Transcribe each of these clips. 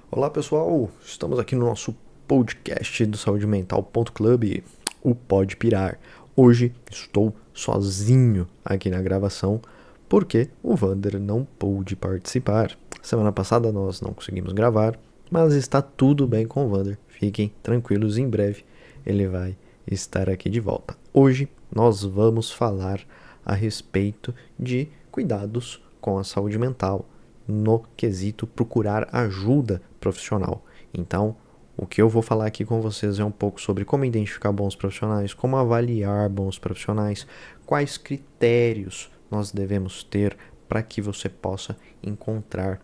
Olá pessoal, estamos aqui no nosso podcast do saudemental.club, o Pode Pirar. Hoje estou sozinho aqui na gravação porque o Vander não pôde participar. Semana passada nós não conseguimos gravar, mas está tudo bem com o Vander. Fiquem tranquilos, em breve ele vai estar aqui de volta. Hoje nós vamos falar a respeito de cuidados com a saúde mental no quesito procurar ajuda profissional. Então, o que eu vou falar aqui com vocês é um pouco sobre como identificar bons profissionais, como avaliar bons profissionais, quais critérios nós devemos ter para que você possa encontrar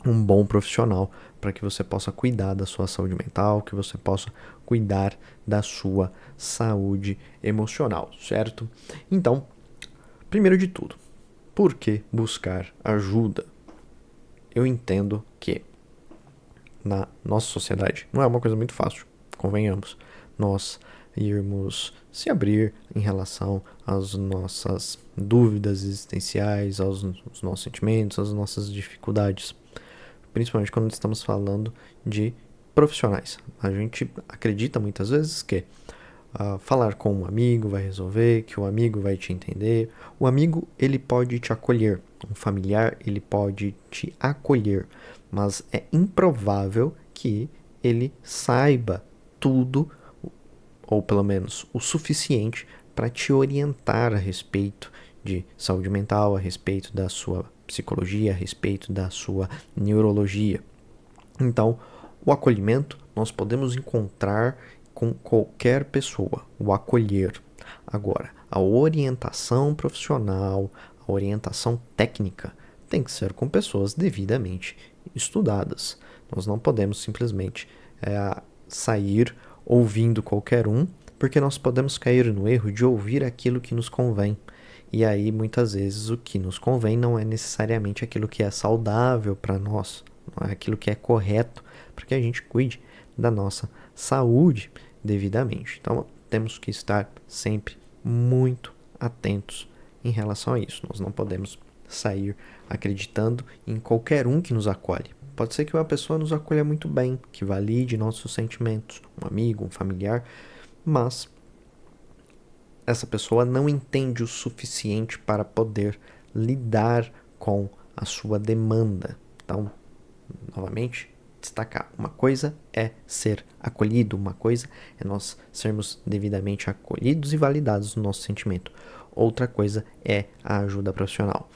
um bom profissional, para que você possa cuidar da sua saúde mental, que você possa cuidar da sua saúde emocional, certo? Então, primeiro de tudo, por que buscar ajuda? Eu entendo que na nossa sociedade não é uma coisa muito fácil, convenhamos, nós irmos se abrir em relação às nossas dúvidas existenciais, aos nossos sentimentos, às nossas dificuldades, principalmente quando estamos falando de profissionais. A gente acredita muitas vezes que falar com um amigo vai resolver, que o amigo vai te entender. O amigo, ele pode te acolher, um familiar, ele pode te acolher, mas é improvável que ele saiba tudo, ou pelo menos o suficiente, para te orientar a respeito de saúde mental, a respeito da sua psicologia, a respeito da sua neurologia. Então, o acolhimento nós podemos encontrar com qualquer pessoa, o acolher. Agora, a orientação profissional, a orientação técnica tem que ser com pessoas devidamente estudadas. Nós não podemos simplesmente sair ouvindo qualquer um, porque nós podemos cair no erro de ouvir aquilo que nos convém. E aí, muitas vezes, o que nos convém não é necessariamente aquilo que é saudável para nós, não é aquilo que é correto para que a gente cuide da nossa saúde devidamente. Então, temos que estar sempre muito atentos em relação a isso. Nós não podemos sair acreditando em qualquer um que nos acolhe. Pode ser que uma pessoa nos acolha muito bem, que valide nossos sentimentos, um amigo, um familiar, mas essa pessoa não entende o suficiente para poder lidar com a sua demanda. Então, novamente, destacar. Uma coisa é ser acolhido, uma coisa é nós sermos devidamente acolhidos e validados no nosso sentimento. Outra coisa é a ajuda profissional.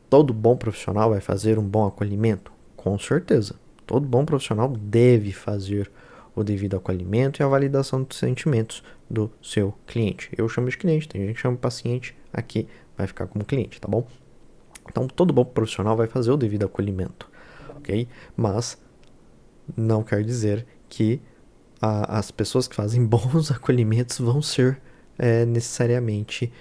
Todo bom profissional vai fazer um bom acolhimento? Com certeza. Todo bom profissional deve fazer o devido acolhimento e a validação dos sentimentos do seu cliente. Eu chamo de cliente, tem gente que chama de paciente, aqui vai ficar como cliente, tá bom? Então, todo bom profissional vai fazer o devido acolhimento, ok? Mas não quer dizer que as pessoas que fazem bons acolhimentos vão ser necessariamente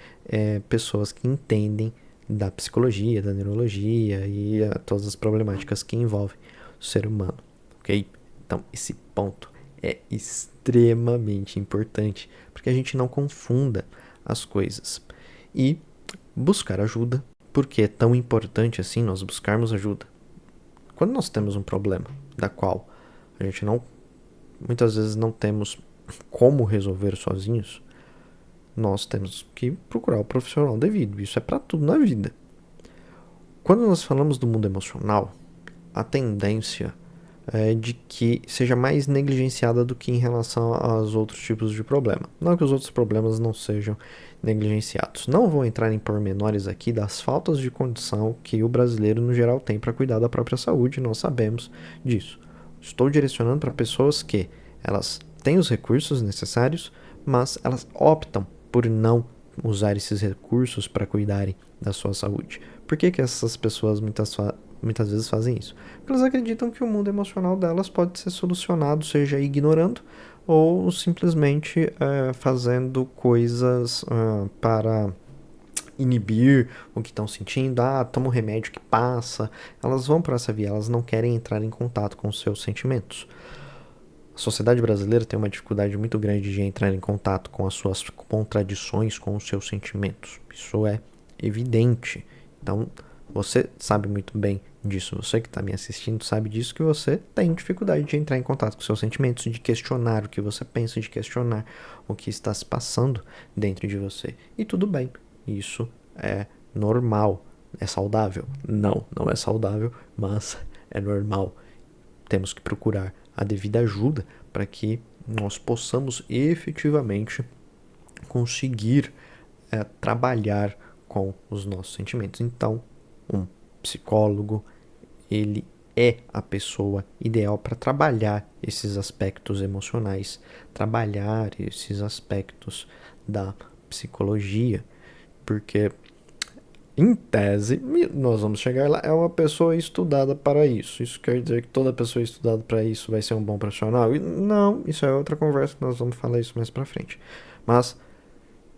pessoas que entendem da psicologia, da neurologia e todas as problemáticas que envolvem o ser humano, ok? Então, esse ponto é extremamente importante para que a gente não confunda as coisas. E buscar ajuda, porque é tão importante assim nós buscarmos ajuda. Quando nós temos um problema da qual a gente muitas vezes não temos como resolver sozinhos, nós temos que procurar o profissional devido. Isso é para tudo na vida. Quando nós falamos do mundo emocional, a tendência é de que seja mais negligenciada do que em relação aos outros tipos de problema. Não que os outros problemas não sejam negligenciados. Não vou entrar em pormenores aqui das faltas de condição que o brasileiro no geral tem para cuidar da própria saúde, nós sabemos disso. Estou direcionando para pessoas que elas têm os recursos necessários, mas elas optam por não usar esses recursos para cuidarem da sua saúde. Por que essas pessoas muitas vezes fazem isso? Porque elas acreditam que o mundo emocional delas pode ser solucionado, seja ignorando ou simplesmente fazendo coisas para inibir o que estão sentindo. Toma um remédio que passa. Elas vão por essa via, elas não querem entrar em contato com os seus sentimentos. A sociedade brasileira tem uma dificuldade muito grande de entrar em contato com as suas contradições, com os seus sentimentos. Isso é evidente. Então, você sabe muito bem disso. Você que está me assistindo sabe disso, que você tem dificuldade de entrar em contato com seus sentimentos, de questionar o que você pensa, de questionar o que está se passando dentro de você. E tudo bem, isso é normal. É saudável? Não, não é saudável, mas é normal. Temos que procurar a devida ajuda para que nós possamos efetivamente conseguir trabalhar com os nossos sentimentos. Então, um psicólogo, ele é a pessoa ideal para trabalhar esses aspectos emocionais, trabalhar esses aspectos da psicologia, porque em tese, nós vamos chegar lá, é uma pessoa estudada para isso. Isso quer dizer que toda pessoa estudada para isso vai ser um bom profissional? Não, isso é outra conversa, nós vamos falar isso mais para frente. Mas,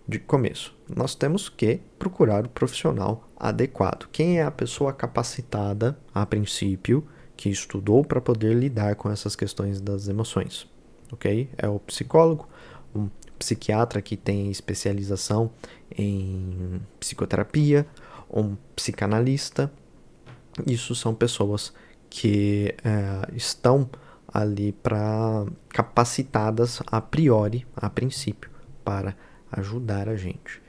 de começo, nós temos que procurar o profissional adequado. Quem é a pessoa capacitada, a princípio, que estudou para poder lidar com essas questões das emoções? Ok? É o psicólogo, um psiquiatra que tem especialização em psicoterapia, um psicanalista. Isso são pessoas que estão ali para capacitadas a priori, a princípio, para ajudar a gente.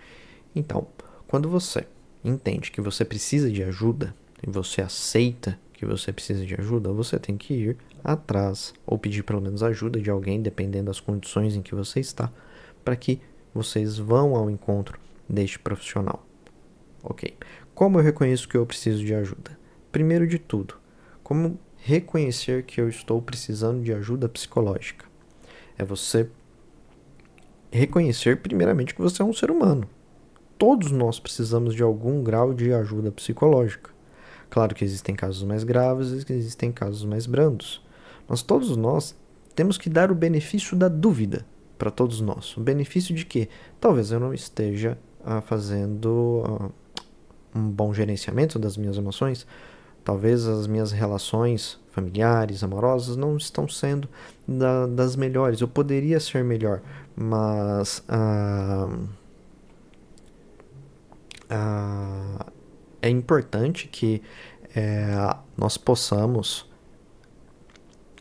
Então, quando você entende que você precisa de ajuda e você aceita que você precisa de ajuda, você tem que ir atrás ou pedir pelo menos ajuda de alguém, dependendo das condições em que você está, para que vocês vão ao encontro deste profissional. Ok. Como eu reconheço que eu preciso de ajuda? Primeiro de tudo, como reconhecer que eu estou precisando de ajuda psicológica? É você reconhecer primeiramente que você é um ser humano. Todos nós precisamos de algum grau de ajuda psicológica. Claro que existem casos mais graves e existem casos mais brandos. Mas todos nós temos que dar o benefício da dúvida para todos nós. O benefício de que talvez eu não esteja fazendo um bom gerenciamento das minhas emoções, talvez as minhas relações familiares, amorosas, não estão sendo das melhores. Eu poderia ser melhor, mas é importante que nós possamos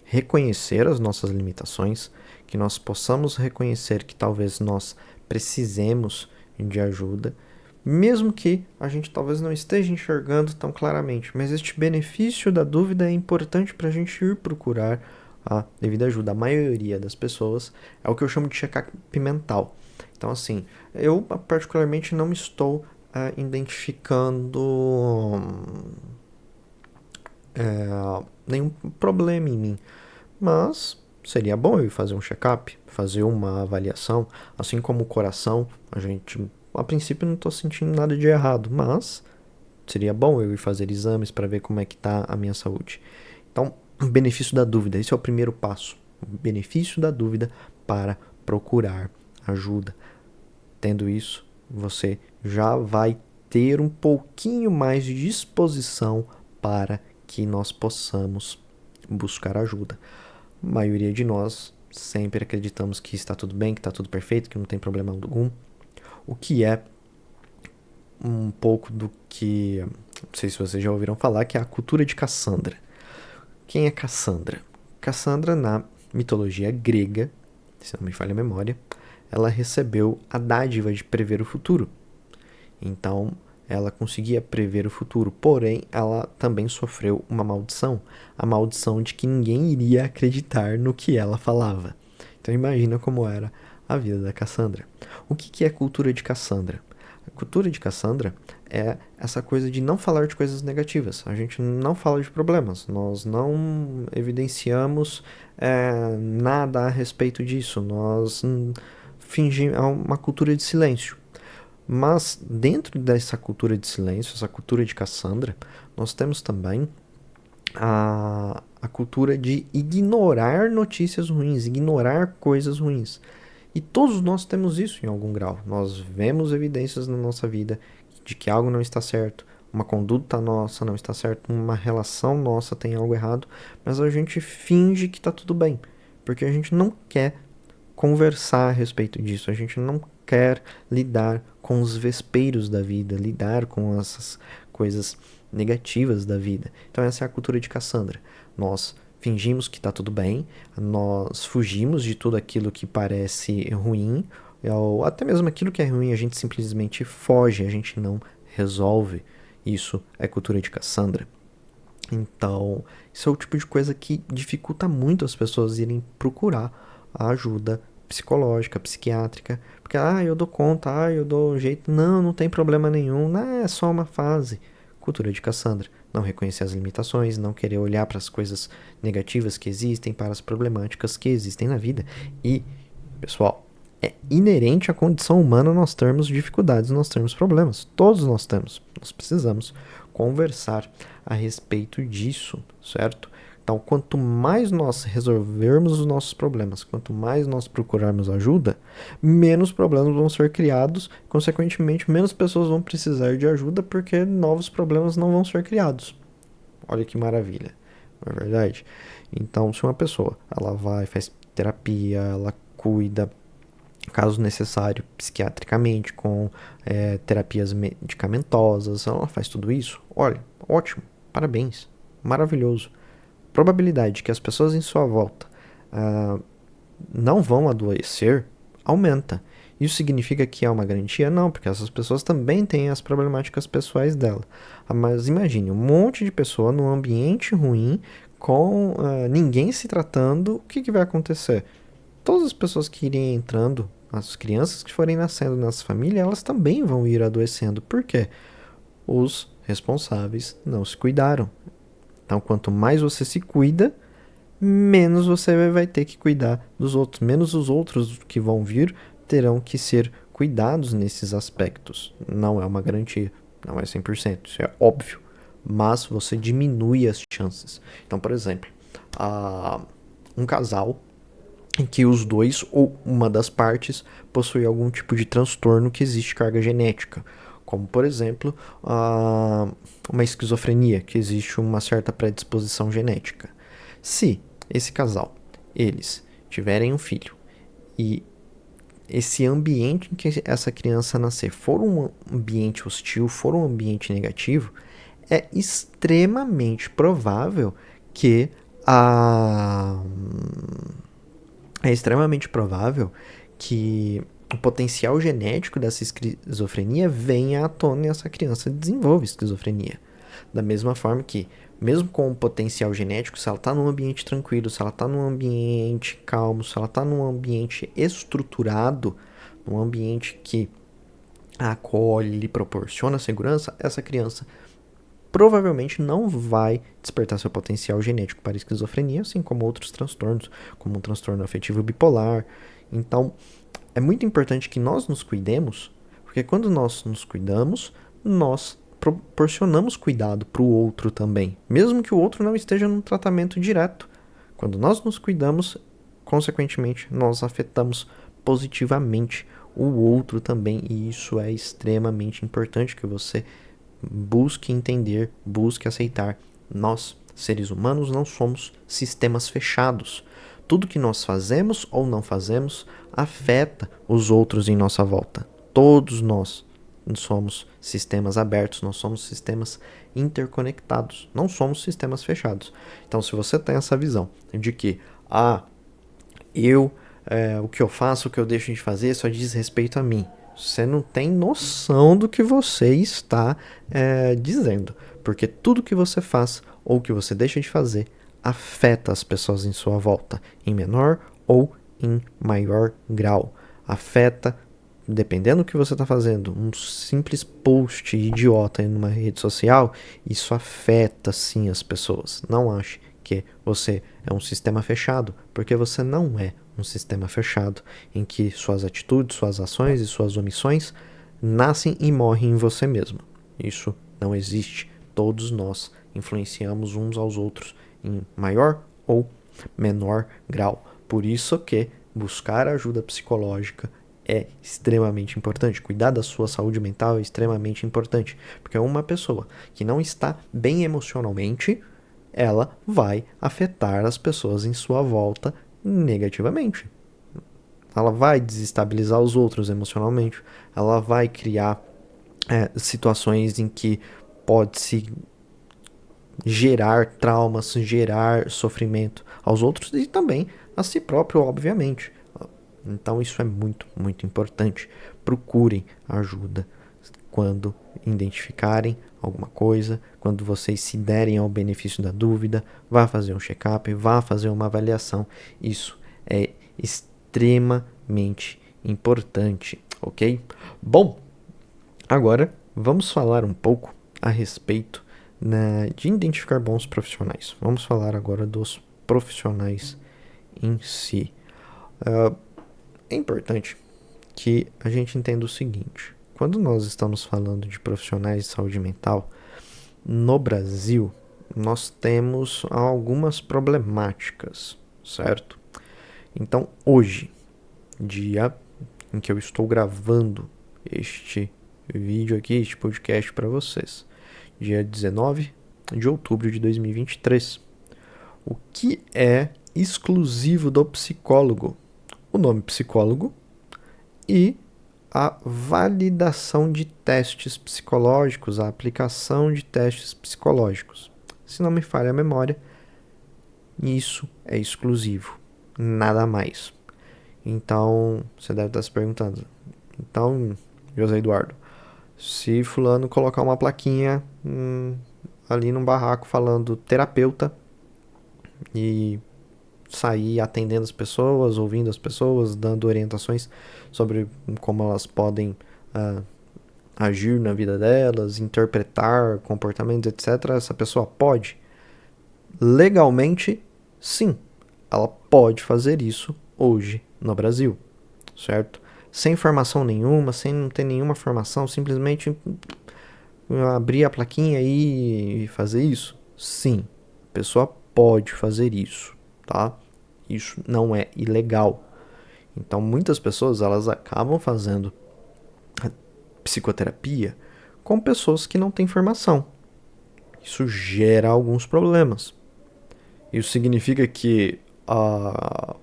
reconhecer as nossas limitações, que nós possamos reconhecer que talvez nós precisemos de ajuda, mesmo que a gente talvez não esteja enxergando tão claramente, mas este benefício da dúvida é importante para a gente ir procurar a devida ajuda. A maioria das pessoas é o que eu chamo de check-up mental. Então, assim, eu particularmente não estou identificando nenhum problema em mim, mas seria bom eu fazer um check-up, fazer uma avaliação, assim como o coração. A princípio não estou sentindo nada de errado, mas seria bom eu ir fazer exames para ver como é que está a minha saúde. Então, o benefício da dúvida, esse é o primeiro passo. O benefício da dúvida para procurar ajuda. Tendo isso, você já vai ter um pouquinho mais de disposição para que nós possamos buscar ajuda. A maioria de nós sempre acreditamos que está tudo bem, que está tudo perfeito, que não tem problema algum. O que é um pouco do que, não sei se vocês já ouviram falar, que é a cultura de Cassandra. Quem é Cassandra? Cassandra, na mitologia grega, se não me falha a memória, ela recebeu a dádiva de prever o futuro. Então, ela conseguia prever o futuro, porém, ela também sofreu uma maldição. A maldição de que ninguém iria acreditar no que ela falava. Então, imagina como era a vida da Cassandra. O que é a cultura de Cassandra? A cultura de Cassandra é essa coisa de não falar de coisas negativas. A gente não fala de problemas. Nós não evidenciamos nada a respeito disso. Nós fingimos uma cultura de silêncio. Mas dentro dessa cultura de silêncio, essa cultura de Cassandra, nós temos também a cultura de ignorar notícias ruins, ignorar coisas ruins. E todos nós temos isso em algum grau. Nós vemos evidências na nossa vida de que algo não está certo, uma conduta nossa não está certa, uma relação nossa tem algo errado, mas a gente finge que está tudo bem, porque a gente não quer conversar a respeito disso, a gente não quer lidar com os vespeiros da vida, lidar com essas coisas negativas da vida. Então essa é a cultura de Cassandra. Nós fingimos que está tudo bem, nós fugimos de tudo aquilo que parece ruim, ou até mesmo aquilo que é ruim, a gente simplesmente foge, a gente não resolve. Isso é cultura de Cassandra. Então, isso é o tipo de coisa que dificulta muito as pessoas irem procurar a ajuda psicológica, psiquiátrica, porque, eu dou conta, eu dou jeito, não tem problema nenhum, é só uma fase. Cultura de Cassandra, não reconhecer as limitações, não querer olhar para as coisas negativas que existem, para as problemáticas que existem na vida. E, pessoal, é inerente à condição humana nós termos dificuldades, nós termos problemas. Todos nós temos. Nós precisamos conversar a respeito disso, certo? Então, quanto mais nós resolvermos os nossos problemas, quanto mais nós procurarmos ajuda, menos problemas vão ser criados, consequentemente, menos pessoas vão precisar de ajuda, porque novos problemas não vão ser criados. Olha que maravilha, não é verdade? Então, se uma pessoa, ela vai, faz terapia, ela cuida, caso necessário, psiquiatricamente, com terapias medicamentosas, ela faz tudo isso, olha, ótimo, parabéns, maravilhoso. Probabilidade de que as pessoas em sua volta não vão adoecer aumenta. Isso significa que é uma garantia? Não, porque essas pessoas também têm as problemáticas pessoais dela. Mas imagine, um monte de pessoa num ambiente ruim, com ninguém se tratando, o que vai acontecer? Todas as pessoas que irem entrando, as crianças que forem nascendo nessa família, elas também vão ir adoecendo. Por quê? Os responsáveis não se cuidaram. Então, quanto mais você se cuida, menos você vai ter que cuidar dos outros. Menos os outros que vão vir terão que ser cuidados nesses aspectos. Não é uma garantia, não é 100%, isso é óbvio. Mas você diminui as chances. Então, por exemplo, um casal em que os dois ou uma das partes possui algum tipo de transtorno que existe carga genética, como por exemplo uma esquizofrenia, que existe uma certa predisposição genética. Se esse casal, eles tiverem um filho e esse ambiente em que essa criança nascer for um ambiente hostil, for um ambiente negativo, é extremamente provável que o potencial genético dessa esquizofrenia venha à tona e essa criança desenvolva esquizofrenia. Da mesma forma que, mesmo com o potencial genético, se ela está num ambiente tranquilo, se ela está num ambiente calmo, se ela está num ambiente estruturado, num ambiente que a acolhe, lhe proporciona segurança, essa criança provavelmente não vai despertar seu potencial genético para esquizofrenia, assim como outros transtornos, como um transtorno afetivo bipolar. Então, é muito importante que nós nos cuidemos, porque quando nós nos cuidamos, nós proporcionamos cuidado para o outro também, mesmo que o outro não esteja num tratamento direto. Quando nós nos cuidamos, consequentemente, nós afetamos positivamente o outro também, e isso é extremamente importante que você busque entender, busque aceitar. Nós, seres humanos, não somos sistemas fechados. Tudo que nós fazemos ou não fazemos afeta os outros em nossa volta. Todos nós somos sistemas abertos, nós somos sistemas interconectados, não somos sistemas fechados. Então, se você tem essa visão de que o que eu faço, o que eu deixo de fazer só diz respeito a mim, você não tem noção do que você está dizendo, porque tudo que você faz ou que você deixa de fazer afeta as pessoas em sua volta, em menor ou em maior grau. Afeta, dependendo do que você está fazendo, um simples post idiota em uma rede social, isso afeta sim as pessoas. Não ache que você é um sistema fechado, porque você não é um sistema fechado em que suas atitudes, suas ações e suas omissões nascem e morrem em você mesmo. Isso não existe. Todos nós influenciamos uns aos outros em maior ou menor grau. Por isso que buscar ajuda psicológica é extremamente importante. Cuidar da sua saúde mental é extremamente importante, porque uma pessoa que não está bem emocionalmente, ela vai afetar as pessoas em sua volta negativamente. ela vai desestabilizar os outros emocionalmente, ela vai criar situações em que pode se gerar traumas, gerar sofrimento aos outros e também a si próprio, obviamente. Então isso é muito, muito importante. Procurem ajuda quando identificarem alguma coisa, quando vocês se derem ao benefício da dúvida, vá fazer um check-up, vá fazer uma avaliação. Isso é extremamente importante, ok? Bom, agora vamos falar um pouco a respeito, né, de identificar bons profissionais. Vamos falar agora dos profissionais em si. É importante que a gente entenda o seguinte: quando nós estamos falando de profissionais de saúde mental, no Brasil, nós temos algumas problemáticas, certo? Então, hoje, dia em que eu estou gravando este vídeo aqui, este podcast para vocês, dia 19 de outubro de 2023, o que é exclusivo do psicólogo? O nome psicólogo e a validação de testes psicológicos, a aplicação de testes psicológicos. Se não me falha a memória, isso é exclusivo, nada mais. Então, você deve estar se perguntando, então, José Eduardo, se fulano colocar uma plaquinha ali num barraco falando terapeuta e sair atendendo as pessoas, ouvindo as pessoas, dando orientações sobre como elas podem agir na vida delas, interpretar comportamentos, etc. Essa pessoa pode? Legalmente, sim. Ela pode fazer isso hoje no Brasil, certo? Sem formação nenhuma, sem não ter nenhuma formação, simplesmente abrir a plaquinha e fazer isso? Sim, a pessoa pode fazer isso, tá? Isso não é ilegal. Então, muitas pessoas elas acabam fazendo psicoterapia com pessoas que não têm formação. Isso gera alguns problemas. Isso significa que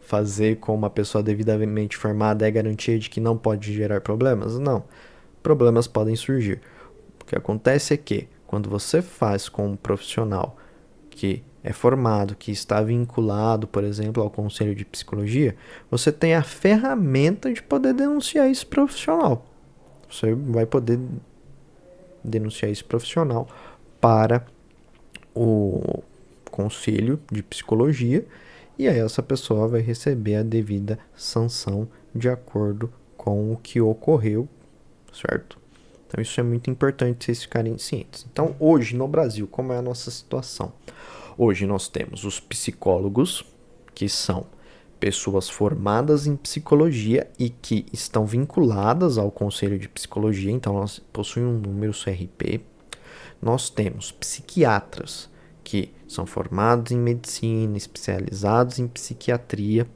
fazer com uma pessoa devidamente formada é garantia de que não pode gerar problemas? Não. Problemas podem surgir. O que acontece é que, quando você faz com um profissional que é formado, que está vinculado, por exemplo, ao conselho de psicologia, você tem a ferramenta de poder denunciar esse profissional. Você vai poder denunciar esse profissional para o conselho de psicologia e aí essa pessoa vai receber a devida sanção de acordo com o que ocorreu, certo? Então isso é muito importante vocês ficarem cientes. Então hoje no Brasil, como é a nossa situação? Hoje nós temos os psicólogos, que são pessoas formadas em psicologia e que estão vinculadas ao Conselho de Psicologia, então elas possuem um número CRP. Nós temos psiquiatras, que são formados em medicina, especializados em psiquiatria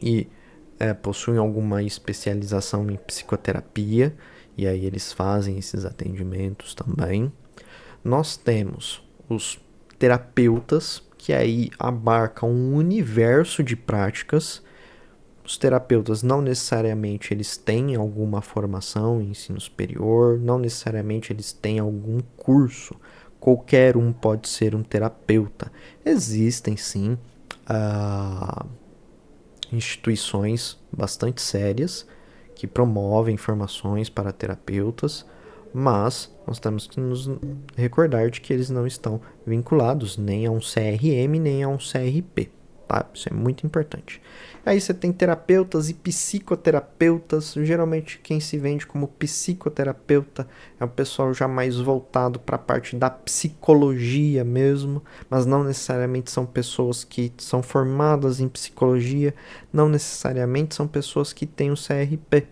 e possuem alguma especialização em psicoterapia, e aí eles fazem esses atendimentos também. Nós temos os terapeutas, que aí abarcam um universo de práticas. Os terapeutas não necessariamente eles têm alguma formação em ensino superior, não necessariamente eles têm algum curso. Qualquer um pode ser um terapeuta. Existem sim instituições bastante sérias que promovem formações para terapeutas, mas nós temos que nos recordar de que eles não estão vinculados nem a um CRM, nem a um CRP, tá? Isso é muito importante. Aí você tem terapeutas e psicoterapeutas. Geralmente quem se vende como psicoterapeuta é o pessoal já mais voltado para a parte da psicologia mesmo, mas não necessariamente são pessoas que são formadas em psicologia, não necessariamente são pessoas que têm o CRP.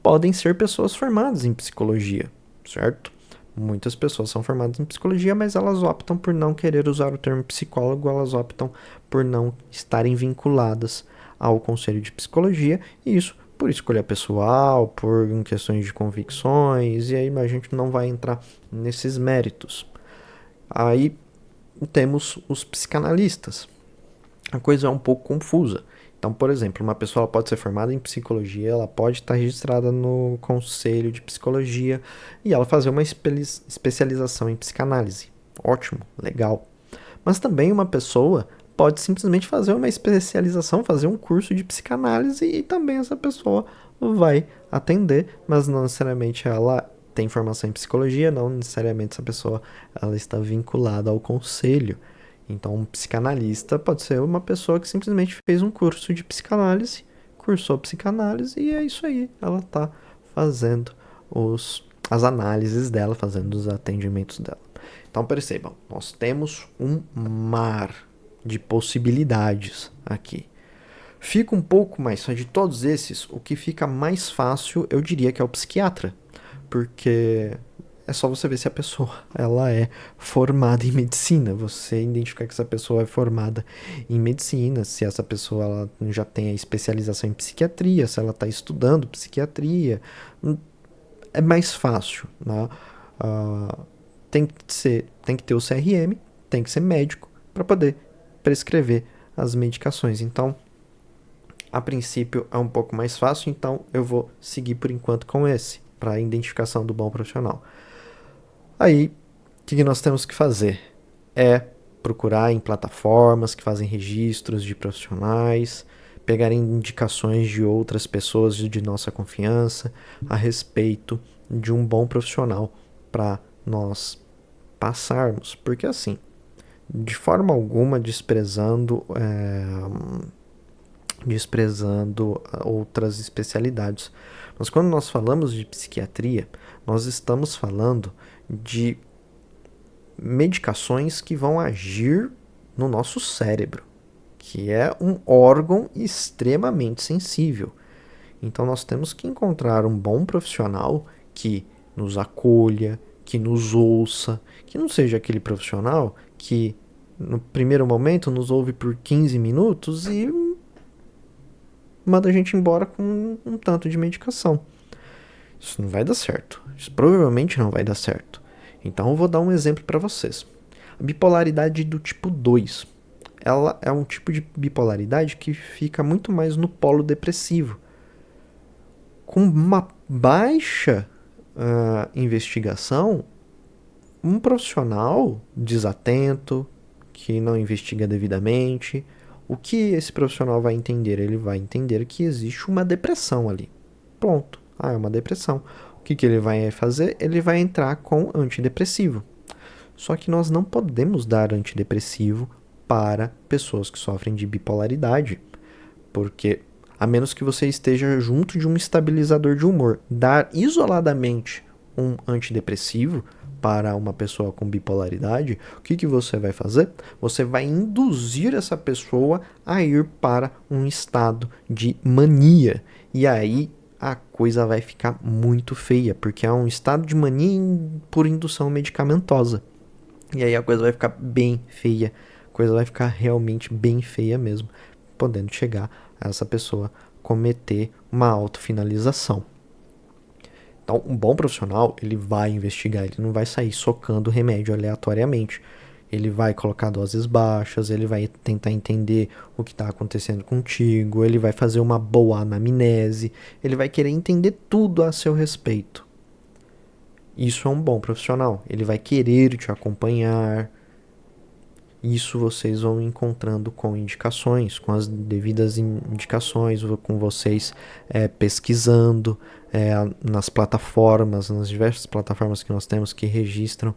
Podem ser pessoas formadas em psicologia, certo? Muitas pessoas são formadas em psicologia, mas elas optam por não querer usar o termo psicólogo, elas optam por não estarem vinculadas ao conselho de psicologia, e isso por escolha pessoal, por questões de convicções, e aí a gente não vai entrar nesses méritos. Aí temos os psicanalistas. A coisa é um pouco confusa. Então, por exemplo, uma pessoa ela pode ser formada em psicologia, ela pode estar registrada no conselho de psicologia e ela fazer uma especialização em psicanálise. Ótimo, legal. Mas também uma pessoa pode simplesmente fazer uma especialização, fazer um curso de psicanálise e também essa pessoa vai atender, mas não necessariamente ela tem formação em psicologia, não necessariamente essa pessoa ela está vinculada ao conselho. Então, um psicanalista pode ser uma pessoa que simplesmente fez um curso de psicanálise, cursou psicanálise e é isso aí. Ela está fazendo as análises dela, fazendo os atendimentos dela. Então, percebam, nós temos um mar de possibilidades aqui. Fica um pouco mais, só de todos esses, o que fica mais fácil, eu diria que é o psiquiatra, porque é só você ver se a pessoa ela é formada em medicina, você identificar que essa pessoa é formada em medicina, se essa pessoa ela já tem a especialização em psiquiatria, se ela está estudando psiquiatria, é mais fácil, né? Tem que ter o CRM, tem que ser médico para poder prescrever as medicações. Então, a princípio é um pouco mais fácil, então eu vou seguir por enquanto com esse, para a identificação do bom profissional. Aí, o que nós temos que fazer? É procurar em plataformas que fazem registros de profissionais, pegar indicações de outras pessoas de nossa confiança a respeito de um bom profissional para nós passarmos. Porque assim, de forma alguma desprezando outras especialidades. Mas quando nós falamos de psiquiatria, nós estamos falando de medicações que vão agir no nosso cérebro, que é um órgão extremamente sensível. Então nós temos que encontrar um bom profissional que nos acolha, que nos ouça, que não seja aquele profissional que no primeiro momento nos ouve por 15 minutos e manda a gente embora com um tanto de medicação. Isso não vai dar certo. Isso provavelmente não vai dar certo. Então eu vou dar um exemplo para vocês. A bipolaridade do tipo 2. Ela é um tipo de bipolaridade que fica muito mais no polo depressivo. Com uma baixa investigação, um profissional desatento, que não investiga devidamente, o que esse profissional vai entender? Ele vai entender que existe uma depressão ali. Pronto. É uma depressão. O que ele vai fazer? Ele vai entrar com antidepressivo. Só que nós não podemos dar antidepressivo para pessoas que sofrem de bipolaridade. Porque, a menos que você esteja junto de um estabilizador de humor, dar isoladamente um antidepressivo para uma pessoa com bipolaridade, o que você vai fazer? Você vai induzir essa pessoa a ir para um estado de mania. E aí a coisa vai ficar muito feia, porque é um estado de mania por indução medicamentosa. E aí a coisa vai ficar bem feia, a coisa vai ficar realmente bem feia mesmo, podendo chegar a essa pessoa cometer uma autofinalização. Então, um bom profissional, ele vai investigar, ele não vai sair socando remédio aleatoriamente. Ele vai colocar doses baixas, ele vai tentar entender o que está acontecendo contigo, ele vai fazer uma boa anamnese, ele vai querer entender tudo a seu respeito. Isso é um bom profissional, ele vai querer te acompanhar. Isso vocês vão encontrando com indicações, com as devidas indicações, com vocês pesquisando nas plataformas, nas diversas plataformas que nós temos que registram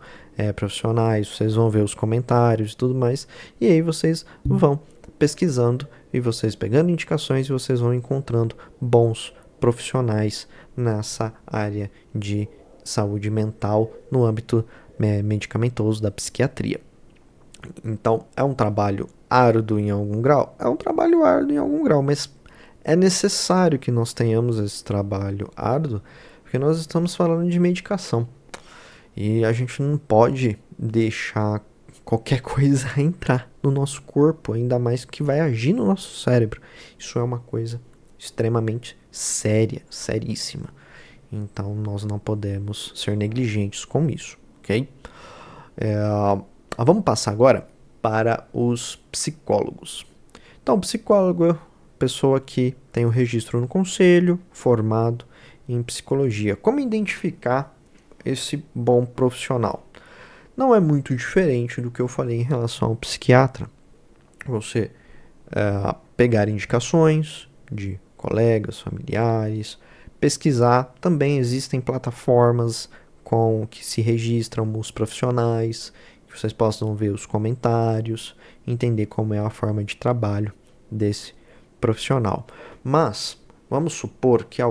profissionais. Vocês vão ver os comentários e tudo mais, e aí vocês vão pesquisando e vocês pegando indicações e vocês vão encontrando bons profissionais nessa área de saúde mental no âmbito medicamentoso da psiquiatria. Então, é um trabalho árduo em algum grau? É um trabalho árduo em algum grau, mas é necessário que nós tenhamos esse trabalho árduo, porque nós estamos falando de medicação. E a gente não pode deixar qualquer coisa entrar no nosso corpo, ainda mais que vai agir no nosso cérebro. Isso é uma coisa extremamente séria, seríssima. Então, nós não podemos ser negligentes com isso, ok? Vamos passar agora para os psicólogos. Então, o psicólogo pessoa que tem o registro no conselho, formado em psicologia. Como identificar esse bom profissional? Não é muito diferente do que eu falei em relação ao psiquiatra. Você pegar indicações de colegas, familiares, pesquisar. Também existem plataformas com que se registram os profissionais, que vocês possam ver os comentários, entender como é a forma de trabalho desse profissional. Mas vamos supor que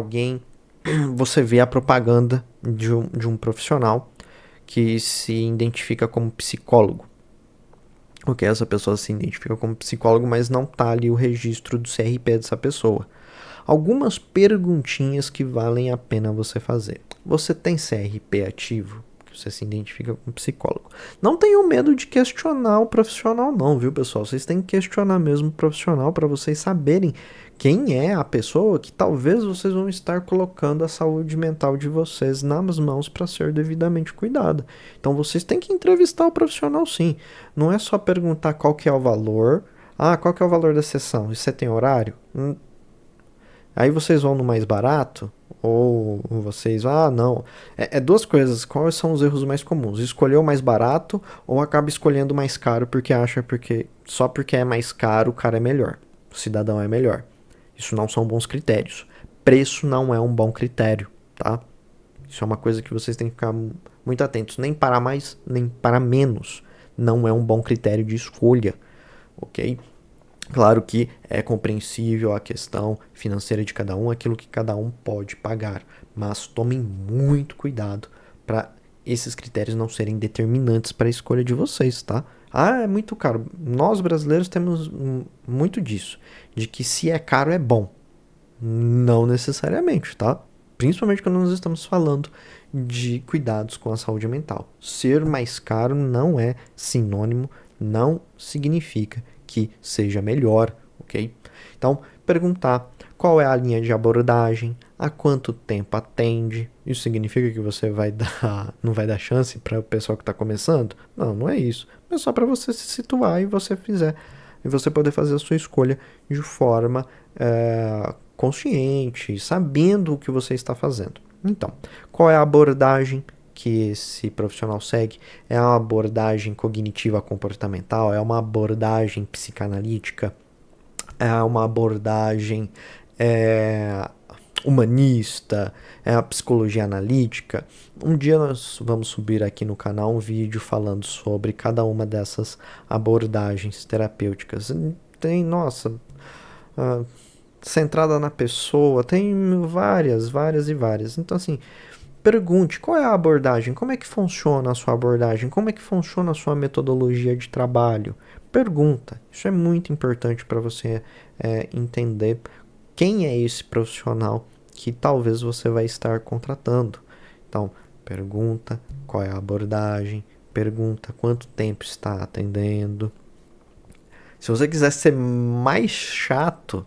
você vê a propaganda de um profissional que se identifica como psicólogo. Ok, essa pessoa se identifica como psicólogo, mas não está ali o registro do CRP dessa pessoa. Algumas perguntinhas que valem a pena você fazer. Você tem CRP ativo? Você se identifica como psicólogo. Não tenham medo de questionar o profissional não, viu, pessoal? Vocês têm que questionar mesmo o profissional para vocês saberem quem é a pessoa que talvez vocês vão estar colocando a saúde mental de vocês nas mãos para ser devidamente cuidada. Então vocês têm que entrevistar o profissional sim. Não é só perguntar qual que é o valor. Ah, qual que é o valor da sessão? E você tem horário? Aí vocês vão no mais barato? Ou vocês, não. É duas coisas. Quais são os erros mais comuns? Escolher o mais barato ou acaba escolhendo o mais caro porque acha só porque é mais caro o cara é melhor. O cidadão é melhor. Isso não são bons critérios. Preço não é um bom critério, tá? Isso é uma coisa que vocês têm que ficar muito atentos. Nem para mais, nem para menos. Não é um bom critério de escolha, ok? Claro que é compreensível a questão financeira de cada um, aquilo que cada um pode pagar, mas tomem muito cuidado para esses critérios não serem determinantes para a escolha de vocês, tá? Ah, é muito caro. Nós brasileiros temos muito disso, de que se é caro é bom. Não necessariamente, tá? Principalmente quando nós estamos falando de cuidados com a saúde mental. Ser mais caro não é sinônimo, não significa que seja melhor, ok? Então, perguntar qual é a linha de abordagem, há quanto tempo atende. Isso significa que você não vai dar chance para o pessoal que está começando? Não, não é isso. É só para você se situar e você poder fazer a sua escolha de forma consciente, sabendo o que você está fazendo. Então, qual é a abordagem que esse profissional segue? É uma abordagem cognitiva comportamental? É uma abordagem psicanalítica? É uma abordagem humanista? É a psicologia analítica? Um dia nós vamos subir aqui no canal um vídeo falando sobre cada uma dessas abordagens terapêuticas. Tem, centrada na pessoa, tem várias. Então, assim, pergunte qual é a abordagem, como é que funciona a sua abordagem, como é que funciona a sua metodologia de trabalho. Pergunta, isso é muito importante para você entender quem é esse profissional que talvez você vai estar contratando. Então, pergunta qual é a abordagem, pergunta quanto tempo está atendendo. Se você quiser ser mais chato,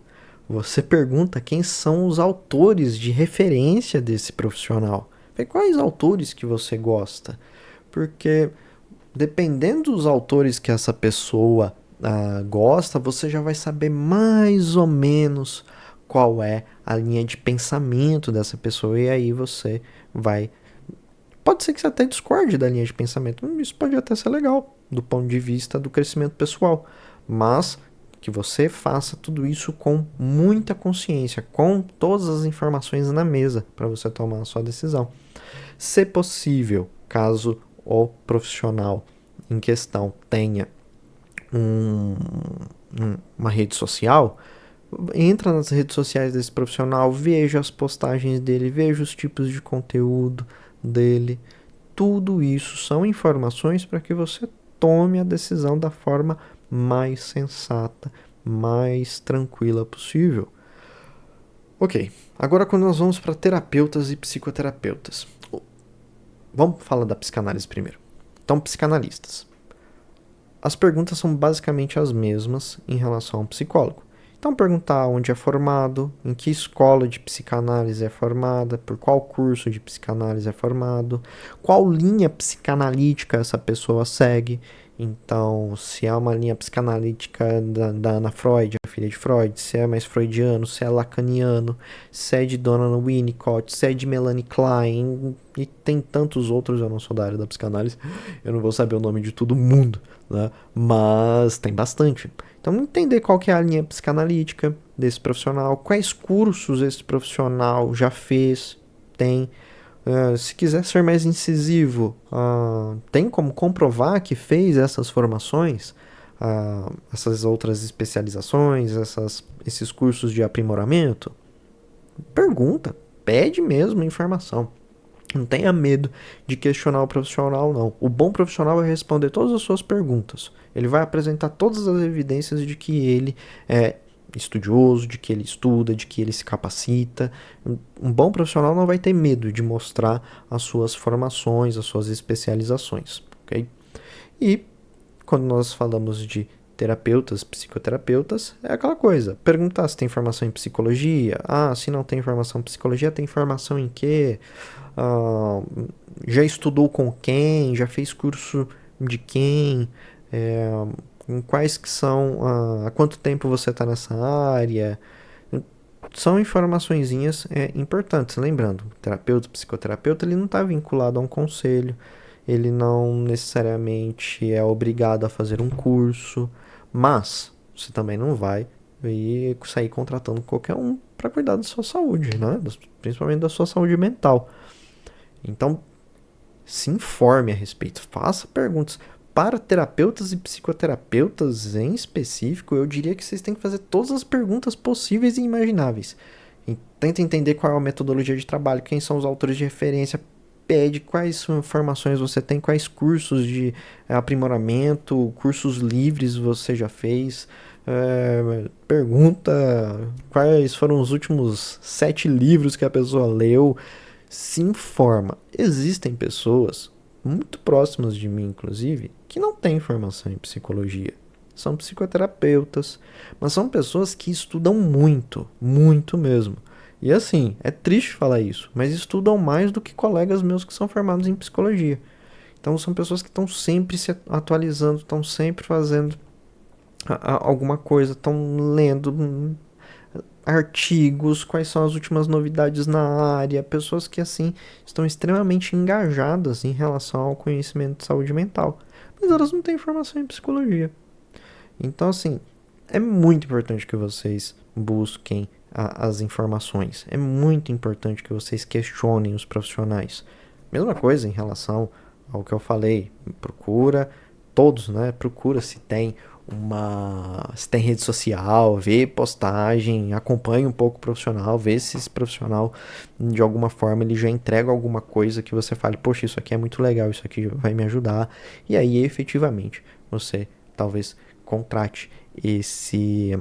você pergunta quem são os autores de referência desse profissional. Quais autores que você gosta? Porque dependendo dos autores que essa pessoa gosta, você já vai saber mais ou menos qual é a linha de pensamento dessa pessoa. E aí você vai... Pode ser que você até discorde da linha de pensamento. Isso pode até ser legal do ponto de vista do crescimento pessoal. Mas que você faça tudo isso com muita consciência, com todas as informações na mesa para você tomar a sua decisão. Se possível, caso o profissional em questão tenha uma rede social, entra nas redes sociais desse profissional, veja as postagens dele, veja os tipos de conteúdo dele. Tudo isso são informações para que você tome a decisão da forma mais sensata, mais tranquila possível. Ok, agora quando nós vamos para terapeutas e psicoterapeutas. Vamos falar da psicanálise primeiro. Então, psicanalistas. As perguntas são basicamente as mesmas em relação ao psicólogo. Então, perguntar onde é formado, em que escola de psicanálise é formada, por qual curso de psicanálise é formado, qual linha psicanalítica essa pessoa segue. Então, se é uma linha psicanalítica da Ana Freud, a filha de Freud, se é mais freudiano, se é lacaniano, se é de Donna Winnicott, se é de Melanie Klein, e tem tantos outros, eu não sou da área da psicanálise, eu não vou saber o nome de todo mundo, né? Mas tem bastante. Então, entender qual que é a linha psicanalítica desse profissional, quais cursos esse profissional já fez, tem. Se quiser ser mais incisivo, tem como comprovar que fez essas formações, essas outras especializações, esses cursos de aprimoramento? Pergunta, pede mesmo informação. Não tenha medo de questionar o profissional, não. O bom profissional vai responder todas as suas perguntas. Ele vai apresentar todas as evidências de que ele é estudioso, de que ele estuda, de que ele se capacita. Um bom profissional não vai ter medo de mostrar as suas formações, as suas especializações, ok? E quando nós falamos de terapeutas, psicoterapeutas, é aquela coisa. Perguntar se tem formação em psicologia. Se não tem formação em psicologia, tem formação em quê? Já estudou com quem? Já fez curso de quem? Quais que são? Há quanto tempo você está nessa área? São informaçõezinhas importantes. Lembrando, terapeuta, psicoterapeuta, ele não está vinculado a um conselho. Ele não necessariamente é obrigado a fazer um curso, mas você também não vai sair contratando qualquer um para cuidar da sua saúde, né? Principalmente da sua saúde mental. Então, se informe a respeito, faça perguntas. Para terapeutas e psicoterapeutas em específico, eu diria que vocês têm que fazer todas as perguntas possíveis e imagináveis. Tenta entender qual é a metodologia de trabalho, quem são os autores de referência, pede quais informações você tem, quais cursos de aprimoramento, cursos livres você já fez, pergunta quais foram os últimos 7 livros que a pessoa leu, se informa. Existem pessoas muito próximas de mim, inclusive, que não têm formação em psicologia. São psicoterapeutas, mas são pessoas que estudam muito, muito mesmo. E assim, é triste falar isso, mas estudam mais do que colegas meus que são formados em psicologia. Então são pessoas que estão sempre se atualizando, estão sempre fazendo alguma coisa, estão lendo artigos, quais são as últimas novidades na área, pessoas que assim estão extremamente engajadas em relação ao conhecimento de saúde mental, mas elas não têm formação em psicologia. Então assim, é muito importante que vocês busquem as informações. É muito importante que vocês questionem os profissionais. Mesma coisa em relação ao que eu falei. Procura todos, né? Procura se tem rede social, vê postagem, acompanhe um pouco o profissional, vê se esse profissional de alguma forma ele já entrega alguma coisa que você fale, poxa, isso aqui é muito legal, isso aqui vai me ajudar. E aí efetivamente você talvez contrate esse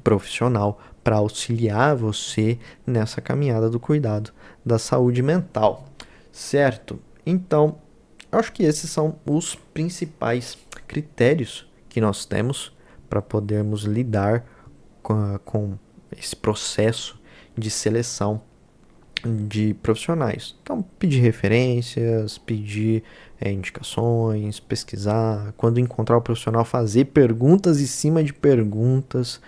profissional para auxiliar você nessa caminhada do cuidado da saúde mental, certo? Então, acho que esses são os principais critérios que nós temos para podermos lidar com esse processo de seleção de profissionais. Então, pedir referências, pedir indicações, pesquisar, quando encontrar o profissional, fazer perguntas em cima de perguntas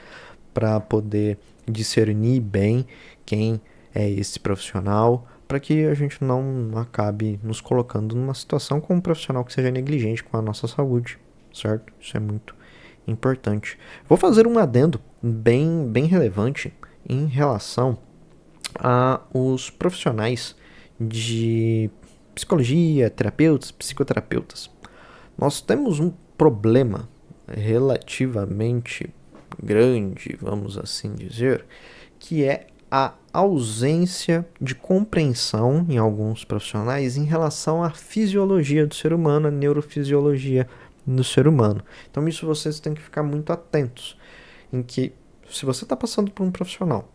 para poder discernir bem quem é esse profissional, para que a gente não acabe nos colocando numa situação com um profissional que seja negligente com a nossa saúde, certo? Isso é muito importante. Vou fazer um adendo bem relevante em relação a os profissionais de psicologia, terapeutas, psicoterapeutas. Nós temos um problema relativamente grande, vamos assim dizer, que é a ausência de compreensão em alguns profissionais em relação à fisiologia do ser humano, a neurofisiologia do ser humano. Então isso vocês têm que ficar muito atentos, em que se você está passando por um profissional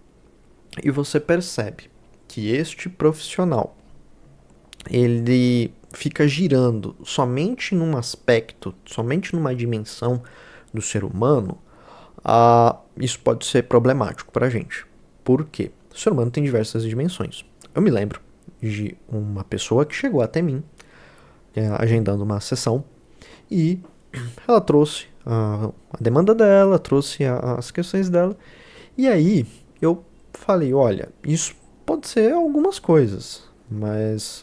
e você percebe que este profissional ele fica girando somente num aspecto, somente numa dimensão do ser humano, isso pode ser problemático para a gente. Por quê? O ser humano tem diversas dimensões. Eu me lembro de uma pessoa que chegou até mim, agendando uma sessão, e Ela trouxe a demanda dela, trouxe as questões dela. E aí eu falei, olha, isso pode ser algumas coisas, mas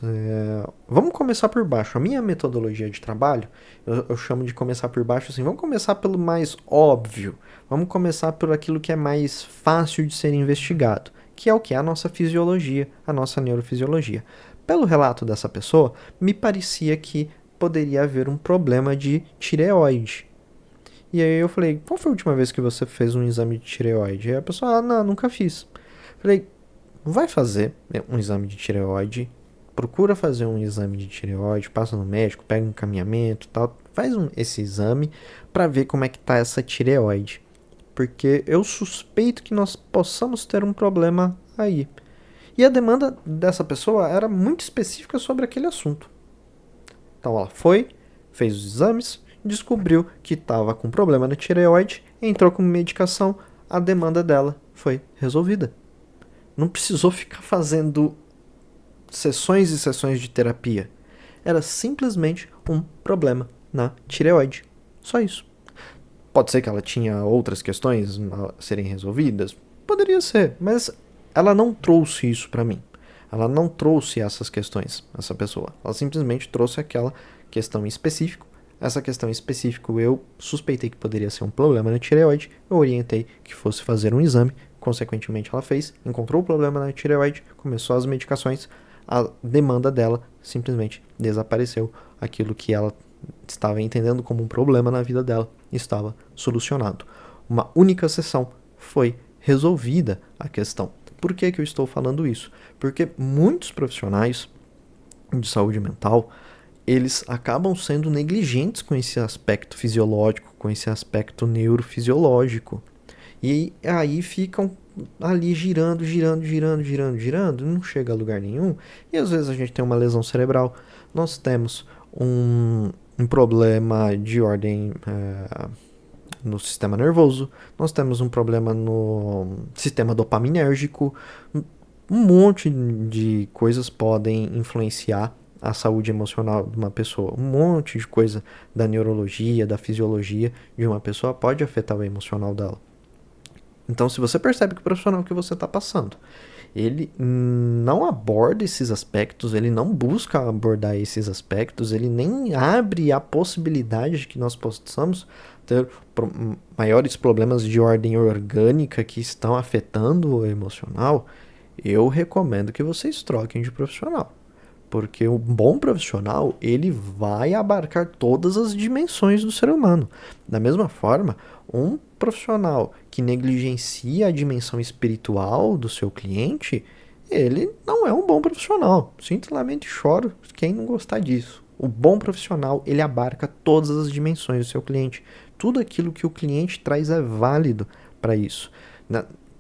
vamos começar por baixo. A minha metodologia de trabalho, eu chamo de começar por baixo assim, vamos começar pelo mais óbvio, vamos começar por aquilo que é mais fácil de ser investigado, que é o que? A nossa fisiologia, a nossa neurofisiologia. Pelo relato dessa pessoa, me parecia que poderia haver um problema de tireoide. E aí eu falei, qual foi a última vez que você fez um exame de tireoide? E aí a pessoa, não, nunca fiz. Falei, vai fazer um exame de tireoide, procura fazer um exame de tireoide, passa no médico, pega um encaminhamento, tal, faz esse exame para ver como é que tá essa tireoide. Porque eu suspeito que nós possamos ter um problema aí. E a demanda dessa pessoa era muito específica sobre aquele assunto. Então ela foi, fez os exames, descobriu que estava com problema na tireoide, entrou com medicação, a demanda dela foi resolvida. Não precisou ficar fazendo sessões e sessões de terapia. Era simplesmente um problema na tireoide. Só isso. Pode ser que ela tinha outras questões a serem resolvidas? Poderia ser, mas ela não trouxe isso para mim. Ela não trouxe essas questões, essa pessoa. Ela simplesmente trouxe aquela questão em específico. Essa questão em específico eu suspeitei que poderia ser um problema na tireoide. Eu orientei que fosse fazer um exame. Consequentemente, ela fez, encontrou o problema na tireoide, começou as medicações. A demanda dela simplesmente desapareceu. Aquilo que ela estava entendendo como um problema na vida dela estava solucionado. Uma única sessão foi resolvida a questão. Por que eu estou falando isso? Porque muitos profissionais de saúde mental, eles acabam sendo negligentes com esse aspecto fisiológico, com esse aspecto neurofisiológico. E aí ficam ali girando, não chega a lugar nenhum. E às vezes a gente tem uma lesão cerebral, nós temos um problema de ordem no sistema nervoso, nós temos um problema no sistema dopaminérgico, um monte de coisas podem influenciar a saúde emocional de uma pessoa. Um monte de coisa da neurologia, da fisiologia de uma pessoa pode afetar o emocional dela. Então, se você percebe que o profissional que você está passando, ele não aborda esses aspectos, ele não busca abordar esses aspectos, ele nem abre a possibilidade de que nós possamos ter maiores problemas de ordem orgânica que estão afetando o emocional, eu recomendo que vocês troquem de profissional. Porque um bom profissional, ele vai abarcar todas as dimensões do ser humano. Da mesma forma, um profissional que negligencia a dimensão espiritual do seu cliente, ele não é um bom profissional. Sinto, lamento e choro quem não gostar disso. O bom profissional, ele abarca todas as dimensões do seu cliente. Tudo aquilo que o cliente traz é válido para isso.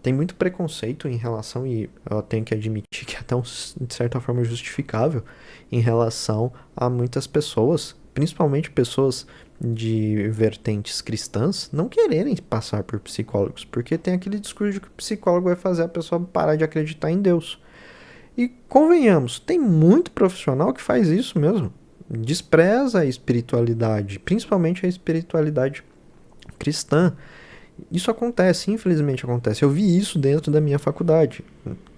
Tem muito preconceito em relação, e eu tenho que admitir que é até de certa forma justificável, em relação a muitas pessoas, principalmente pessoas de vertentes cristãs, não quererem passar por psicólogos, porque tem aquele discurso de que o psicólogo vai fazer a pessoa parar de acreditar em Deus. E convenhamos, tem muito profissional que faz isso mesmo, despreza a espiritualidade, principalmente a espiritualidade cristã. Isso acontece, infelizmente acontece. Eu vi isso dentro da minha faculdade.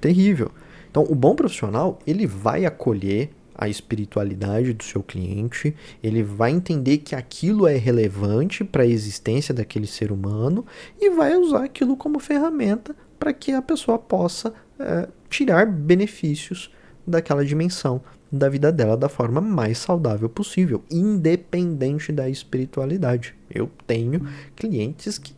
Terrível. Então, o bom profissional, ele vai acolher a espiritualidade do seu cliente, ele vai entender que aquilo é relevante para a existência daquele ser humano e vai usar aquilo como ferramenta para que a pessoa possa tirar benefícios daquela dimensão da vida dela da forma mais saudável possível, independente da espiritualidade. Eu tenho clientes que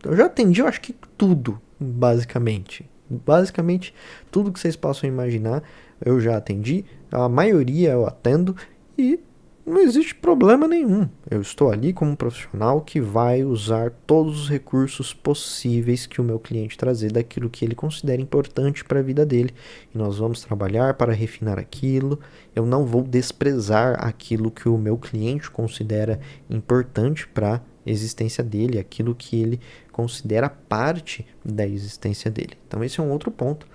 eu já atendi, eu acho que tudo, basicamente. Basicamente, tudo que vocês possam imaginar, eu já atendi. A maioria eu atendo e não existe problema nenhum. Eu estou ali como um profissional que vai usar todos os recursos possíveis que o meu cliente trazer daquilo que ele considera importante para a vida dele. E nós vamos trabalhar para refinar aquilo. Eu não vou desprezar aquilo que o meu cliente considera importante para existência dele, aquilo que ele considera parte da existência dele. Então esse é um outro ponto.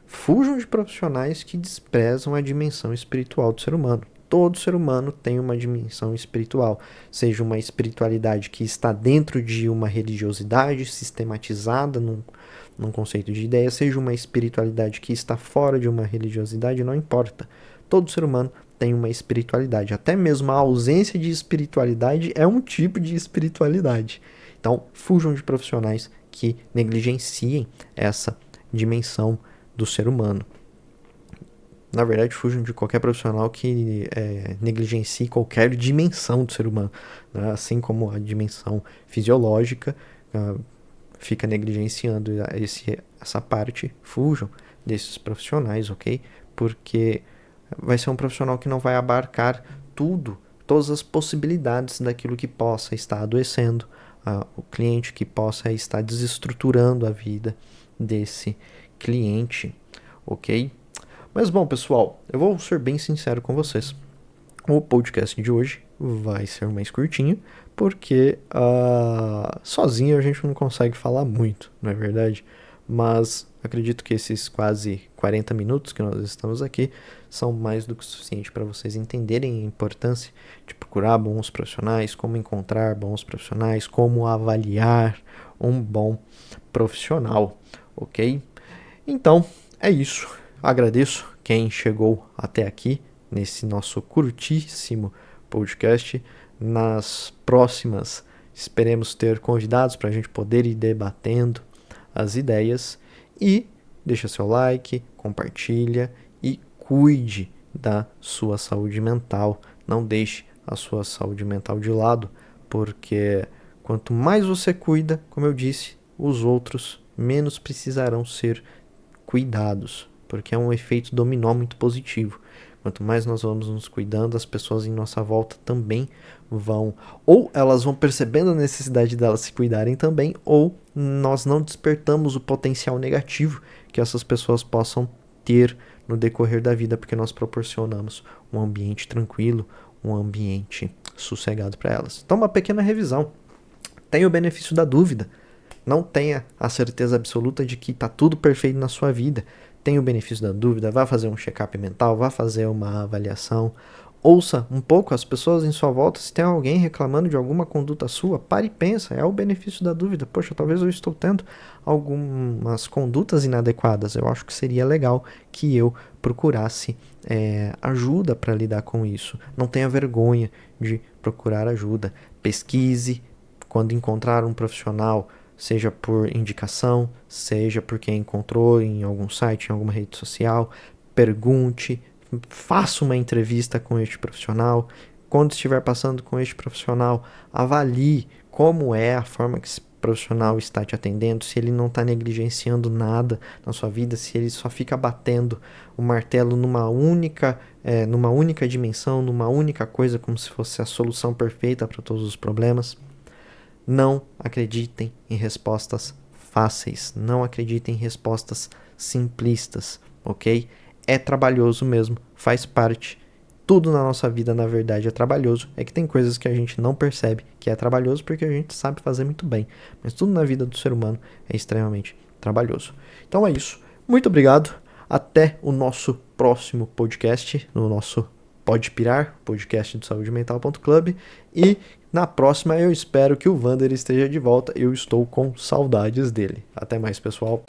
Fujam de profissionais que desprezam a dimensão espiritual do ser humano. todo ser humano tem uma dimensão espiritual, seja uma espiritualidade que está dentro de uma religiosidade sistematizada num conceito de ideia, seja uma espiritualidade que está fora de uma religiosidade, não importa. Todo ser humano tem uma espiritualidade. Até mesmo a ausência de espiritualidade é um tipo de espiritualidade. Então, fujam de profissionais que negligenciem essa dimensão do ser humano. Na verdade, fujam de qualquer profissional que negligencie qualquer dimensão do ser humano, né? Assim como a dimensão fisiológica fica negligenciando essa parte. Fujam desses profissionais, ok? Porque vai ser um profissional que não vai abarcar todas as possibilidades daquilo que possa estar adoecendo o cliente, que possa estar desestruturando a vida desse cliente, ok? Mas bom, pessoal, eu vou ser bem sincero com vocês. O podcast de hoje vai ser mais curtinho, porque sozinho a gente não consegue falar muito, não é verdade? Mas acredito que esses quase 40 minutos que nós estamos aqui são mais do que suficiente para vocês entenderem a importância de procurar bons profissionais, como encontrar bons profissionais, como avaliar um bom profissional, ok? Então, é isso. Agradeço quem chegou até aqui nesse nosso curtíssimo podcast. Nas próximas, esperemos ter convidados para a gente poder ir debatendo as ideias. E deixa seu like, compartilha e cuide da sua saúde mental. Não deixe a sua saúde mental de lado, porque quanto mais você cuida, como eu disse, os outros menos precisarão ser cuidados, porque é um efeito dominó muito positivo. Quanto mais nós vamos nos cuidando, as pessoas em nossa volta também vão, ou elas vão percebendo a necessidade delas se cuidarem também, ou nós não despertamos o potencial negativo que essas pessoas possam ter no decorrer da vida, porque nós proporcionamos um ambiente tranquilo, um ambiente sossegado para elas. Então, uma pequena revisão. Tenha o benefício da dúvida. Não tenha a certeza absoluta de que está tudo perfeito na sua vida. Tenha o benefício da dúvida, vá fazer um check-up mental, vá fazer uma avaliação. Ouça um pouco as pessoas em sua volta. Se tem alguém reclamando de alguma conduta sua, pare e pensa. É o benefício da dúvida. Poxa, talvez eu estou tendo algumas condutas inadequadas. Eu acho que seria legal que eu procurasse ajuda para lidar com isso. Não tenha vergonha de procurar ajuda. Pesquise quando encontrar um profissional, seja por indicação, seja porque encontrou em algum site, em alguma rede social. Pergunte, faça uma entrevista com este profissional. Quando estiver passando com este profissional, avalie como é a forma que esse profissional está te atendendo, se ele não está negligenciando nada na sua vida, se ele só fica batendo o martelo numa única dimensão, numa única coisa, como se fosse a solução perfeita para todos os problemas. Não acreditem em respostas fáceis, não acreditem em respostas simplistas, ok? É trabalhoso mesmo, faz parte. Tudo na nossa vida, na verdade, é trabalhoso. É que tem coisas que a gente não percebe que é trabalhoso porque a gente sabe fazer muito bem. Mas tudo na vida do ser humano é extremamente trabalhoso. Então é isso. Muito obrigado. Até o nosso próximo podcast, no nosso Pode Pirar, podcast do saudemental.club. E na próxima eu espero que o Vander esteja de volta. Eu estou com saudades dele. Até mais, pessoal.